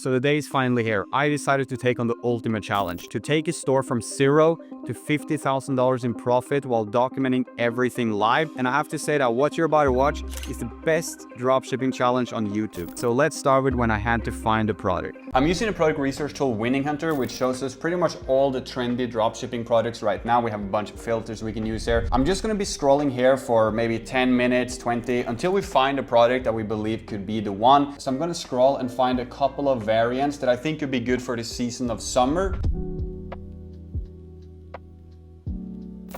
So the day is finally here. I decided to take on the ultimate challenge, to take a store from zero to $50,000 in profit while documenting everything live. And I have to say that what you're about to watch is the best dropshipping challenge on YouTube. So let's start with when I had to find a product. I'm using a product research tool, Winning Hunter, which shows us pretty much all the trendy dropshipping products right now. We have a bunch of filters we can use here. I'm just gonna be scrolling here for maybe 10 minutes, 20, until we find a product that we believe could be the one. So I'm gonna scroll and find a couple of variants that I think could be good for the season of summer.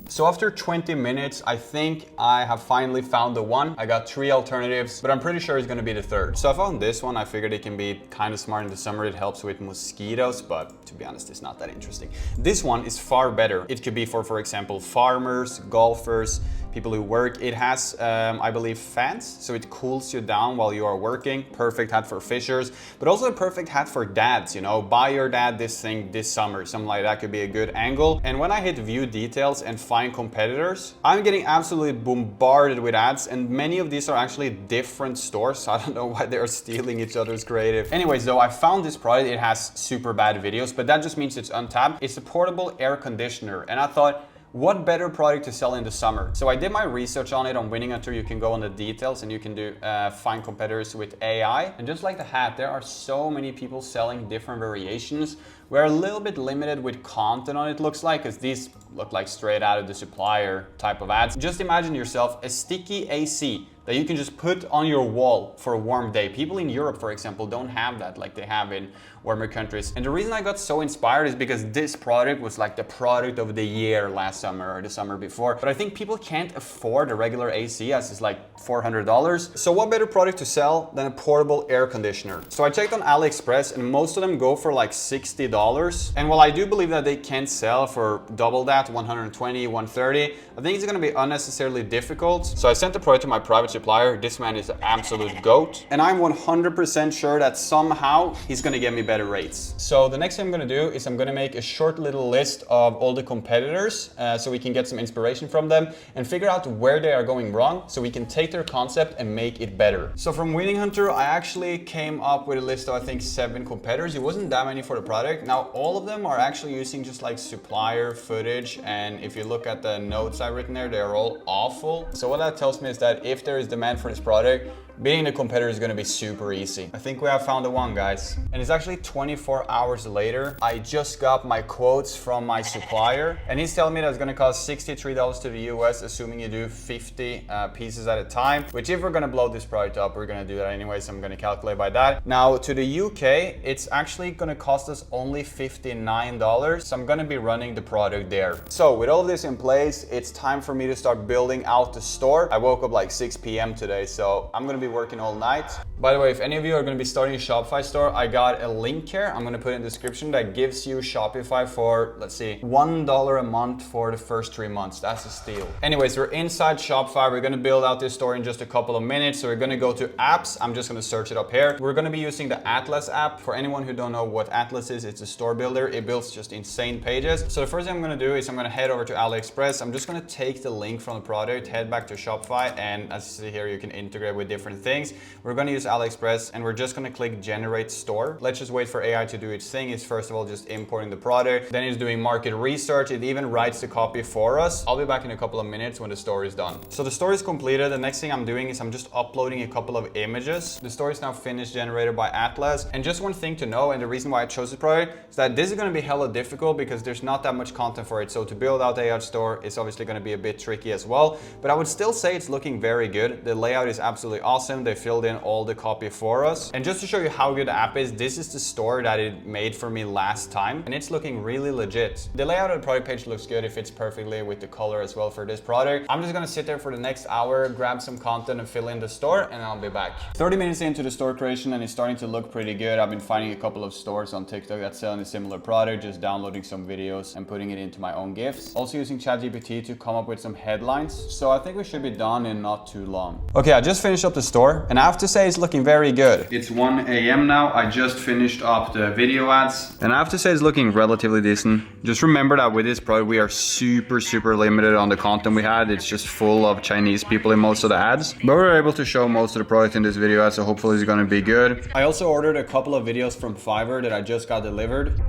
So after 20 minutes, I think I have finally found the one. I got 3 alternatives, but I'm pretty sure it's gonna be the third. So I found this one. I figured it can be kind of smart in the summer. It helps with mosquitoes, but to be honest, it's not that interesting. This one is far better. It could be for example, farmers, golfers, people who work. It has, I believe, fans, so it cools you down while you are working. Perfect hat for fishers, but also a perfect hat for dads, you know, buy your dad this thing this summer, something like that could be a good angle. And when I hit view details and find competitors, I'm getting absolutely bombarded with ads, and many of these are actually different stores, so I don't know why they're stealing each other's creative. Anyways, though, I found this product. It has super bad videos, but that just means it's untapped. It's a portable air conditioner, and I thought, what better product to sell in the summer? So I did my research on it on Winning Hunter. You can go on the details and you can do find competitors with AI. And just like the hat, there are so many people selling different variations. We're a little bit limited with content on it, looks like, because these look like straight out of the supplier type of ads. Just imagine yourself a sticky AC that you can just put on your wall for a warm day. People in Europe, for example, don't have that like they have in warmer countries. And the reason I got so inspired is because this product was like the product of the year last summer or the summer before. But I think people can't afford a regular AC, as it's like $400. So what better product to sell than a portable air conditioner? So I checked on AliExpress, and most of them go for like $60. And while I do believe that they can sell for double that, 120, 130, I think it's gonna be unnecessarily difficult. So I sent the product to my private supplier. This man is an absolute goat, and I'm 100% sure that somehow he's gonna get me better rates. So the next thing I'm gonna do is I'm gonna make a short little list of all the competitors so we can get some inspiration from them and figure out where they are going wrong, so we can take their concept and make it better. So from Winning Hunter, I actually came up with a list of, I think, 7 competitors. It wasn't that many for the product. Now all of them are actually using just like supplier footage, and if you look at the notes I've written there, they're all awful. So what that tells me is that if there is demand for this product, being a competitor is gonna be super easy. I think we have found the one, guys. And it's actually 24 hours later. I just got my quotes from my supplier, and he's telling me that it's gonna cost $63 to the US, assuming you do 50 pieces at a time, which if we're gonna blow this product up, we're gonna do that anyway, so I'm gonna calculate by that. Now to the UK, it's actually gonna cost us only $59, so I'm gonna be running the product there. So with all this in place, it's time for me to start building out the store. I woke up like 6 p.m. today, so I'm gonna be working all night. By the way, if any of you are going to be starting a Shopify store, I got a link here. I'm going to put in the description that gives you Shopify for, let's see, $1 a month for the first 3 months. That's a steal. Anyways, we're inside Shopify. We're going to build out this store in just a couple of minutes. So we're going to go to apps. I'm just going to search it up here. We're going to be using the Atlas app. For anyone who don't know what Atlas is, it's a store builder. It builds just insane pages. So the first thing I'm going to do is I'm going to head over to AliExpress. I'm just going to take the link from the product, head back to Shopify, and as you see here, you can integrate with different things. We're going to use AliExpress, and we're just going to click generate store. Let's just wait for AI to do its thing. It's first of all just importing the product, then it's doing market research. It even writes the copy for us. I'll be back in a couple of minutes when the store is done. So the store is completed. The next thing I'm doing is I'm just uploading a couple of images. The store is now finished, generated by Atlas. And just one thing to know, and the reason why I chose this product, is that this is going to be hella difficult because there's not that much content for it. So to build out the AI store, it's obviously going to be a bit tricky as well, but I would still say it's looking very good. The layout is absolutely awesome. They filled in all the copy for us. And just to show you how good the app is, this is the store that it made for me last time, and it's looking really legit. The layout of the product page looks good. It fits perfectly with the color as well for this product. I'm just gonna sit there for the next hour, grab some content and fill in the store, and I'll be back. 30 minutes into the store creation, and it's starting to look pretty good. I've been finding a couple of stores on TikTok that's selling a similar product, just downloading some videos and putting it into my own GIFs. Also using ChatGPT to come up with some headlines. So I think we should be done in not too long. Okay, I just finished up the store. store, and I have to say it's looking very good. It's 1 a.m. now. I just finished up the video ads, and I have to say it's looking relatively decent. Just remember that with this product, we are super limited on the content we had. It's just full of Chinese people in most of the ads, but we're able to show most of the product in this video ad, so hopefully it's gonna be good. I also ordered a couple of videos from Fiverr that I just got delivered.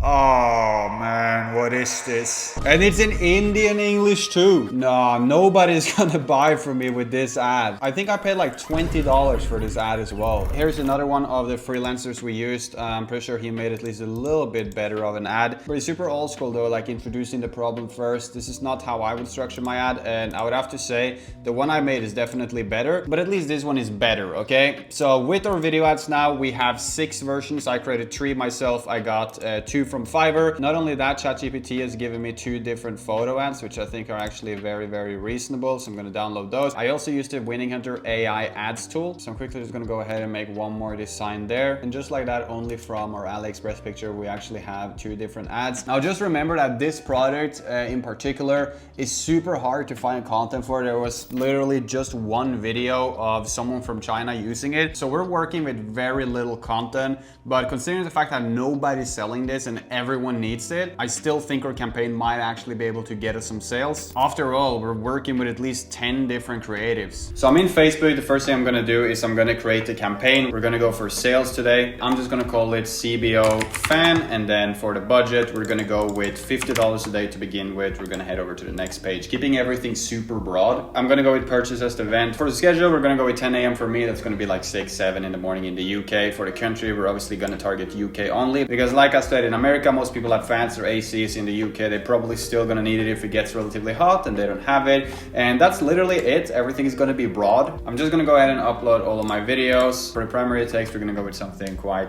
Oh man, what is this? And it's in Indian English too. No, nobody's gonna buy from me with this ad. I think I paid like $20 for this ad as well. Here's another one of the freelancers we used. I'm pretty sure he made at least a little bit better of an ad. But it's super old school though, like introducing the problem first. This is not how I would structure my ad, and I would have to say the one I made is definitely better, but at least this one is better, okay? So with our video ads now, we have 6 versions. I created 3 myself. I got 2 from Fiverr. Not only that, ChatGPT has given me 2 different photo ads, which I think are actually very reasonable. So I'm going to download those. I also used the Winning Hunter AI ads tool. So I'm quickly just going to go ahead and make one more design there. And just like that, only from our AliExpress picture, we actually have 2 different ads. Now just remember that this product in particular is super hard to find content for. There was literally just 1 video of someone from China using it. So we're working with very little content, but considering the fact that nobody's selling this and everyone needs it, I still think our campaign might actually be able to get us some sales. After all, we're working with at least 10 different creatives. So I'm in Facebook. The first thing I'm gonna do is I'm gonna create a campaign. We're gonna go for sales today. I'm just gonna call it CBO fan, and then for the budget, we're gonna go with $50 a day to begin with. We're gonna head over to the next page, keeping everything super broad. I'm gonna go with purchase as the event. For the schedule, we're gonna go with 10 a.m. for me. That's gonna be like 6, 7 in the morning in the UK. For the country, we're obviously gonna target UK only, because like I said, in America, most people have fans or ACs. In the UK, they're probably still gonna need it if it gets relatively hot and they don't have it. And that's literally it. Everything is gonna be broad. I'm just gonna go ahead and upload all of my videos. For the primary text, we're gonna go with something quite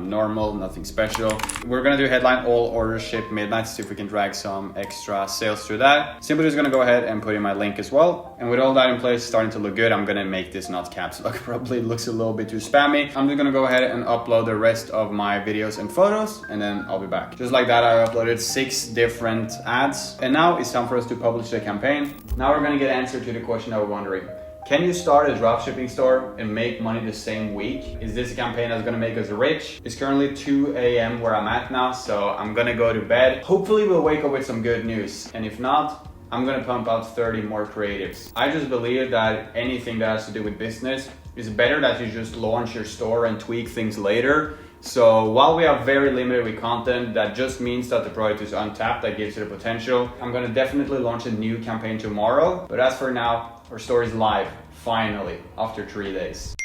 normal, nothing special. We're gonna do headline, all orders ship midnight, see if we can drag some extra sales through that. Simply just gonna go ahead and put in my link as well. And with all that in place, starting to look good, I'm gonna make this not caps lock. Probably looks a little bit too spammy. I'm just gonna go ahead and upload the rest of my videos and photos, and then I'll be back. Just like that, I uploaded 6 different ads, and now it's time for us to publish the campaign. Now we're gonna get answer to the question that we're wondering. Can you start a dropshipping store and make money the same week? Is this a campaign that's gonna make us rich? It's currently 2 a.m. where I'm at now, so I'm gonna go to bed. Hopefully we'll wake up with some good news, and if not, I'm gonna pump out 30 more creatives. I just believe that anything that has to do with business is better that you just launch your store and tweak things later. So while we are very limited with content, that just means that the product is untapped, that gives it a potential. I'm gonna definitely launch a new campaign tomorrow, but as for now, our store is live, finally, after 3 days.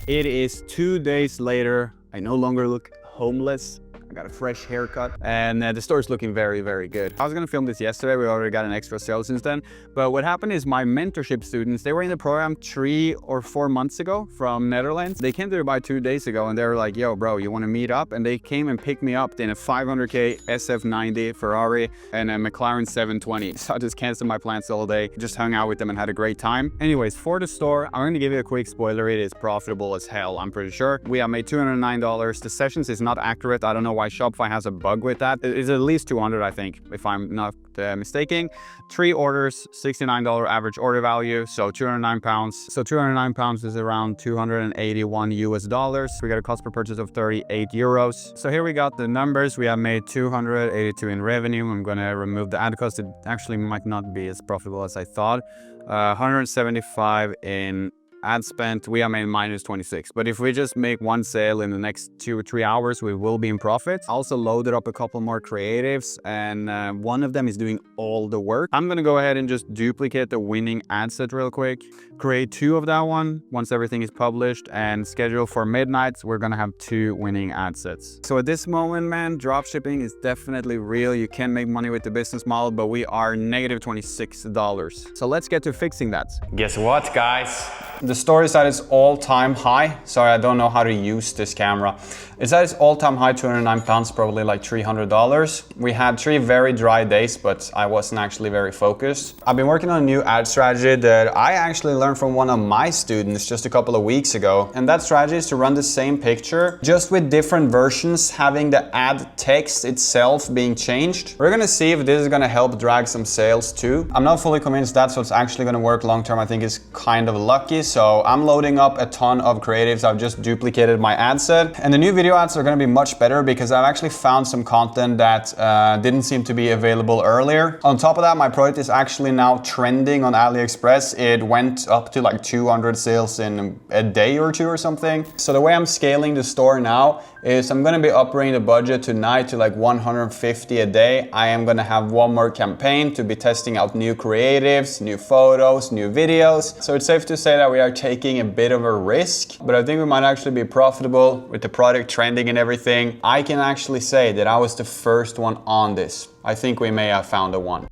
It is 2 days later. I no longer look homeless. I got a fresh haircut, and the store is looking very good. I was gonna film this yesterday. We already got an extra sale since then. But what happened is my mentorship students, they were in the program 3 or 4 months ago from Netherlands. They came to Dubai 2 days ago, and they were like, yo, bro, you wanna meet up? And they came and picked me up in a 500K SF90 Ferrari and a McLaren 720. So I just canceled my plans all day, just hung out with them and had a great time. Anyways, for the store, I'm gonna give you a quick spoiler. It is profitable as hell, I'm pretty sure. We have made $209. The sessions is not accurate. I don't know why Shopify has a bug with that. It's at least 200, I think, if I'm not mistaken. 3 orders, $69 average order value, so 209 pounds. So 209 pounds is around 281 US dollars. We got a cost per purchase of 38 euros. So here we got the numbers. We have made 282 in revenue. I'm gonna remove the ad cost. It actually might not be as profitable as I thought. 175 in ad spent. We are made minus 26. But if we just make 1 sale in the next 2 or 3 hours, we will be in profit. I also loaded up a couple more creatives, and one of them is doing all the work. I'm gonna go ahead and just duplicate the winning ad set real quick, create 2 of that one once everything is published, and schedule for midnight. We're gonna have 2 winning ad sets. So at this moment, man, dropshipping is definitely real. You can make money with the business model, but we are negative $26. So let's get to fixing that. Guess what, guys? The store is at its all-time high. Sorry, I don't know how to use this camera. It's at its all-time high, 209 pounds, probably like $300. We had 3 very dry days, but I wasn't actually very focused. I've been working on a new ad strategy that I actually learned from one of my students just a couple of weeks ago. And that strategy is to run the same picture, just with different versions, having the ad text itself being changed. We're gonna see if this is gonna help drag some sales too. I'm not fully convinced that's what's actually gonna work long-term. I think it's kind of lucky. So I'm loading up a ton of creatives. I've just duplicated my ad set. And the new video ads are gonna be much better because I've actually found some content that didn't seem to be available earlier. On top of that, my product is actually now trending on AliExpress. It went up to like 200 sales in a day or two or something. So the way I'm scaling the store now is I'm gonna be upping the budget tonight to like 150 a day. I am gonna have one more campaign to be testing out new creatives, new photos, new videos. So it's safe to say that we are taking a bit of a risk, but I think we might actually be profitable with the product trending and everything. I can actually say that I was the first one on this. I think we may have found a one.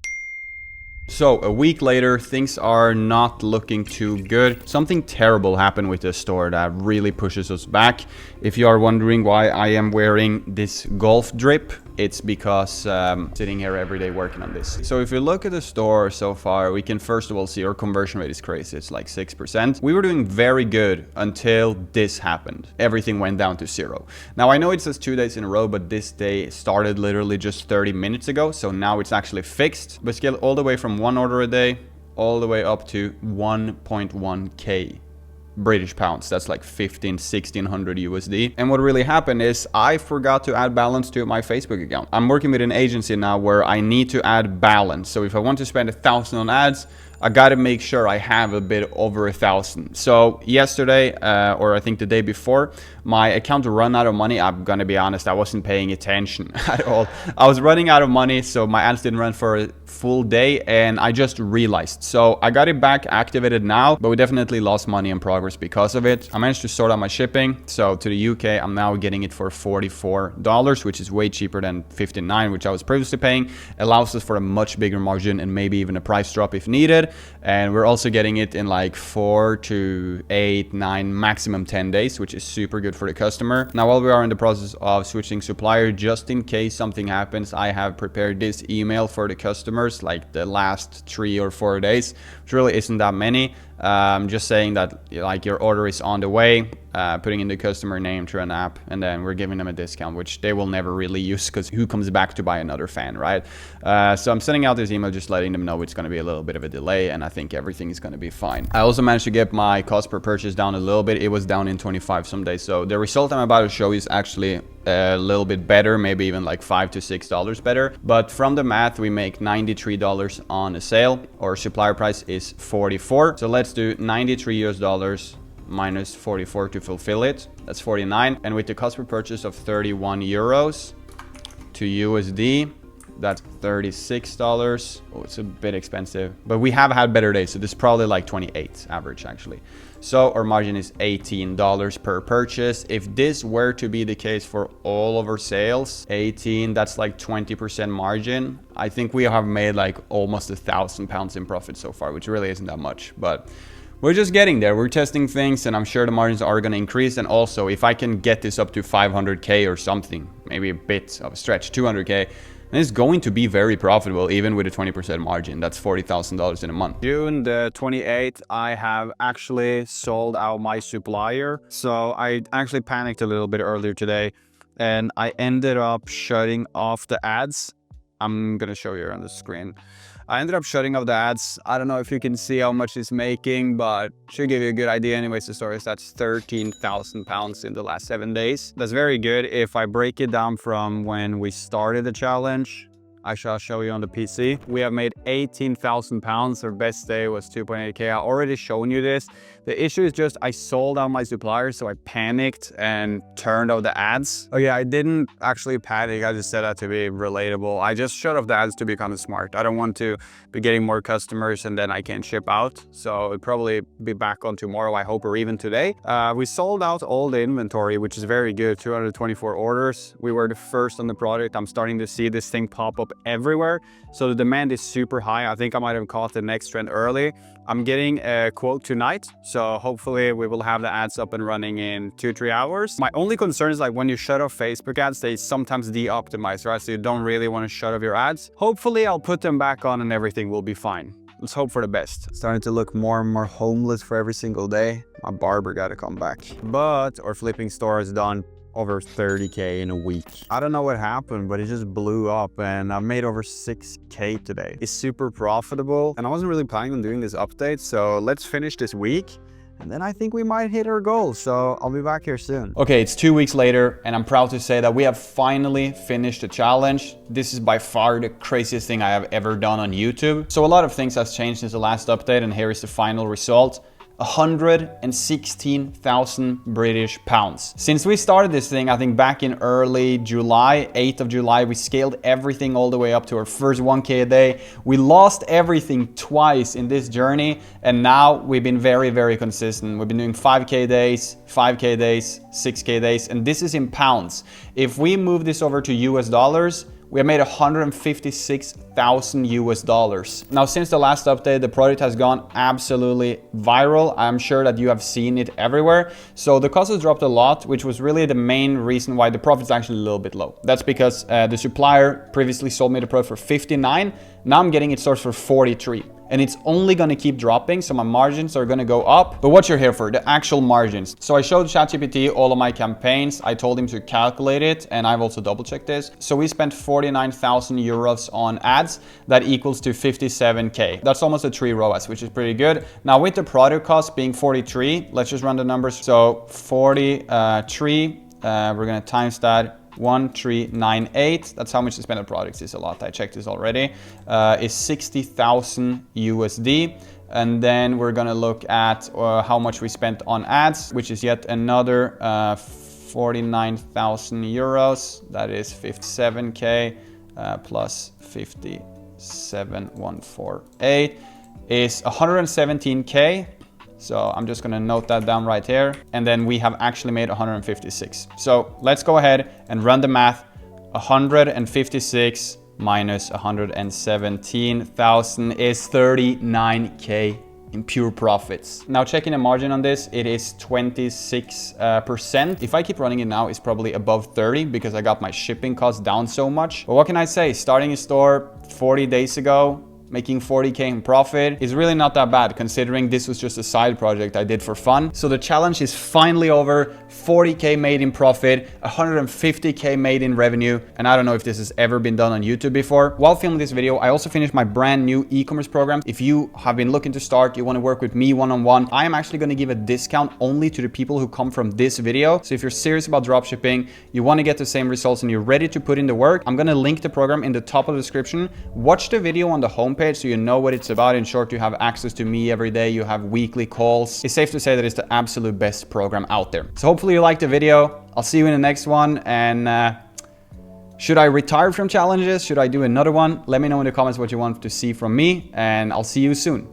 So a week later, things are not looking too good. Something terrible happened with this store that really pushes us back. If you are wondering why I am wearing this golf drip, it's because sitting here every day working on this. So if you look at the store so far, we can first of all see our conversion rate is crazy. It's like 6%. We were doing very good until this happened. Everything went down to 0. Now I know it says 2 days in a row, but this day started literally just 30 minutes ago. So now it's actually fixed. But scale all the way from 1 order a day all the way up to 1.1k British pounds. That's like 1600 USD. And what really happened is I forgot to add balance to my Facebook account. I'm working with an agency now where I need to add balance. So if I want to spend 1,000 on ads, I gotta make sure I have a bit over 1,000. So yesterday, or I think the day before, my account ran out of money. I'm gonna be honest, I wasn't paying attention at all. I was running out of money, so my ads didn't run for a full day, and I just realized. So I got it back activated now, but we definitely lost money in progress because of it. I managed to sort out my shipping. So to the UK, I'm now getting it for $44, which is way cheaper than $59, which I was previously paying. Allows us for a much bigger margin and maybe even a price drop if needed. And we're also getting it in like 4 to 8, 9, maximum 10 days, which is super good for the customer. Now, while we are in the process of switching supplier, just in case something happens, I have prepared this email for the customers like the last 3 or 4 days, which really isn't that many. Just saying that like your order is on the way, putting in the customer name through an app, and then we're giving them a discount, which they will never really use because who comes back to buy another fan, right? So I'm sending out this email just letting them know it's going to be a little bit of a delay, and I think everything is going to be fine. I also managed to get my cost per purchase down a little bit. It was down in 25 some days. So the result I'm about to show is actually a little bit better, maybe even like $5 to $6 better. But from the math, we make $93 on a sale. Our supplier price is 44. So let's do 93 US dollars minus 44 to fulfill it. That's 49. And with the cost per purchase of 31 euros to USD, that's $36. Oh, it's a bit expensive, but we have had better days. So this is probably like 28 average actually. So our margin is $18 per purchase. If this were to be the case for all of our sales, 18, that's like 20% margin. I think we have made like almost £1,000 in profit so far, which really isn't that much, but we're just getting there. We're testing things, and I'm sure the margins are going to increase. And also, if I can get this up to 500k or something, maybe a bit of a stretch, 200k, and it's going to be very profitable, even with a 20% margin. That's $40,000 in a month. June the 28th, I have actually sold out my supplier. So I actually panicked a little bit earlier today, and I ended up shutting off the ads. I'm going to show you on the screen. I ended up shutting off the ads. I don't know if you can see how much it's making, but should give you a good idea. Anyways, the story is that's £13,000 in the last 7 days. That's very good. If I break it down from when we started the challenge, I shall show you on the PC. We have made £18,000. Our best day was 2.8k. I already shown you this. The issue is just I sold out my suppliers, so I panicked and turned off the ads. Oh yeah, I didn't actually panic. I just said that to be relatable. I just shut off the ads to be kind of smart. I don't want to be getting more customers and then I can't ship out. So it'll probably be back on tomorrow, I hope, or even today. We sold out all the inventory, which is very good. 224 orders. We were the first on the product. I'm starting to see this thing pop up everywhere. So the demand is super high. I think I might have caught the next trend early. I'm getting a quote tonight, so hopefully we will have the ads up and running in 2-3 hours. My only concern is like when you shut off Facebook ads, they sometimes de-optimize, right? So you don't really want to shut off your ads. Hopefully I'll put them back on and everything will be fine. Let's hope for the best. Starting to look more and more homeless for every single day. My barber got to come back. But our flipping store has done over 30K in a week. I don't know what happened, but it just blew up and I've made over 6K today. It's super profitable and I wasn't really planning on doing this update. So let's finish this week and then I think we might hit our goal. So I'll be back here soon. Okay, it's 2 weeks later and I'm proud to say that we have finally finished the challenge. This is by far the craziest thing I have ever done on YouTube. So a lot of things has changed since the last update and here is the final result. 116,000 British pounds. Since we started this thing, I think back in early July, 8th of July, we scaled everything all the way up to our first 1K a day. We lost everything twice in this journey. And now we've been very, very consistent. We've been doing 5K days, 5K days, 6K days, and this is in pounds. If we move this over to US dollars, we have made 156,000 US dollars. Now, since the last update, the product has gone absolutely viral. I'm sure that you have seen it everywhere. So the cost has dropped a lot, which was really the main reason why the profit is actually a little bit low. That's because the supplier previously sold me the product for 59. Now I'm getting it sourced for 43. And it's only gonna keep dropping, so my margins are gonna go up. But what you're here for, the actual margins. So I showed ChatGPT all of my campaigns. I told him to calculate it, and I've also double checked this. So we spent 49,000 euros on ads. That equals to 57K. That's almost a 3 ROAS, which is pretty good. Now with the product cost being 43, let's just run the numbers. So 43, we're gonna times that 1398, that's how much to spend on products. Is a lot, I checked this already, is 60,000 USD. And then we're gonna look at how much we spent on ads, which is yet another 49,000 euros. That is 57K plus 57,148 is 117K. So I'm just gonna note that down right here. And then we have actually made 156. So let's go ahead and run the math. 156 minus 117,000 is 39K in pure profits. Now checking the margin on this, it is 26%. If I keep running it now, it's probably above 30 because I got my shipping costs down so much. But what can I say? Starting a store 40 days ago, making 40K in profit is really not that bad considering this was just a side project I did for fun. So the challenge is finally over. 40K made in profit, 150K made in revenue. And I don't know if this has ever been done on YouTube before. While filming this video, I also finished my brand new e-commerce program. If you have been looking to start, you want to work with me one-on-one, I am actually going to give a discount only to the people who come from this video. So if you're serious about dropshipping, you want to get the same results and you're ready to put in the work, I'm going to link the program in the top of the description. Watch the video on the homepage so you know what it's about. In short, you have access to me every day. You have weekly calls. It's safe to say that it's the absolute best program out there. So hopefully you liked the video. I'll see you in the next one. And should I retire from challenges? Should I do another one? Let me know in the comments what you want to see from me, and I'll see you soon.